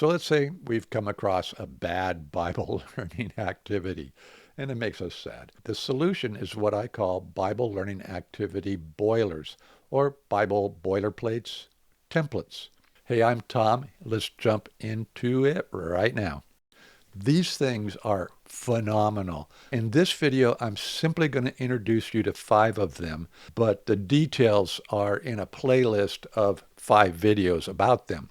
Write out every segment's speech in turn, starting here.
So let's say we've come across a bad Bible learning activity, and it makes us sad. The solution is what I call Bible learning activity boilers, or Bible boilerplates, templates. Hey, I'm Tom. Let's jump into it right now. These things are phenomenal. In this video, I'm simply going to introduce you to 5 of them, but the details are in a playlist of 5 videos about them.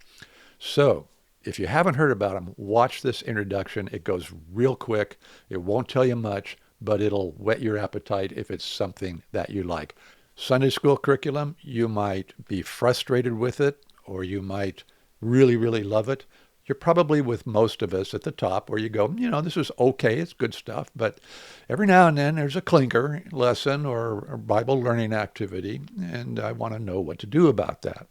So if you haven't heard about them, watch this introduction. It goes real quick. It won't tell you much, but it'll whet your appetite if it's something that you like. Sunday school curriculum, you might be frustrated with it, or you might really, really love it. You're probably with most of us at the top where you go, this is okay, it's good stuff, but every now and then there's a clinker lesson or a Bible learning activity, and I want to know what to do about that.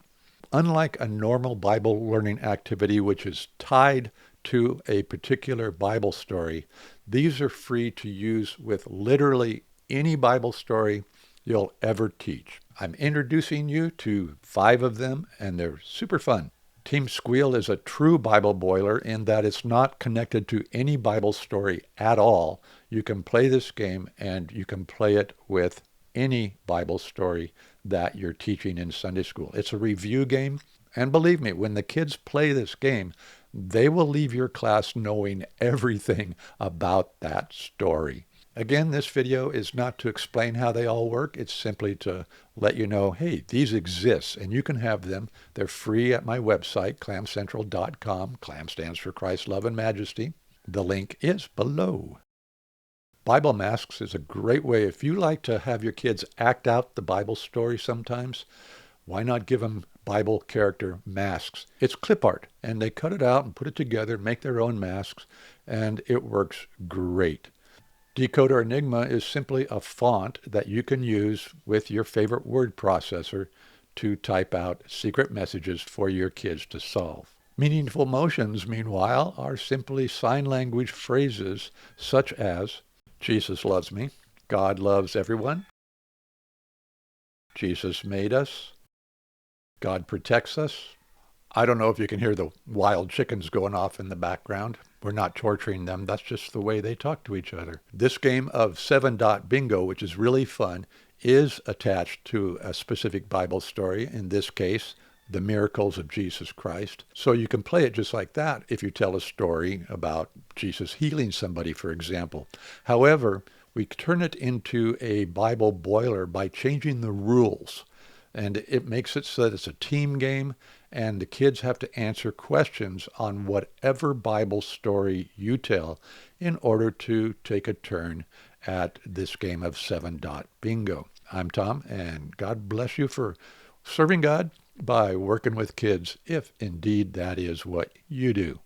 Unlike a normal Bible learning activity, which is tied to a particular Bible story, these are free to use with literally any Bible story you'll ever teach. I'm introducing you to 5 of them, and they're super fun. Team Squeal is a true Bible boiler in that it's not connected to any Bible story at all. You can play this game and you can play it with any Bible story that you're teaching in Sunday school. It's a review game, and believe me, when the kids play this game, they will leave your class knowing everything about that story. Again, this video is not to explain how they all work. It's simply to let you know, hey, these exist and you can have them. They're free at my website, CLAMcentral.com. CLAM stands for Christ, Love and Majesty. The link is below. Bible masks is a great way. If you like to have your kids act out the Bible story sometimes, why not give them Bible character masks? It's clip art, and they cut it out and put it together, make their own masks, and it works great. Decoderenigma is simply a font that you can use with your favorite word processor to type out secret messages for your kids to solve. Meaningful motions, meanwhile, are simply sign language phrases such as, Jesus loves me, God loves everyone, Jesus made us, God protects us. I don't know if you can hear the wild chickens going off in the background. We're not torturing them. That's just the way they talk to each other. This game of 7-dot bingo, which is really fun, is attached to a specific Bible story. In this case, the miracles of Jesus Christ. So you can play it just like that if you tell a story about Jesus healing somebody, for example. However, we turn it into a Bible boiler by changing the rules. And it makes it so that it's a team game, and the kids have to answer questions on whatever Bible story you tell in order to take a turn at this game of 7-dot bingo. I'm Tom, and God bless you for serving God by working with kids, if indeed that is what you do.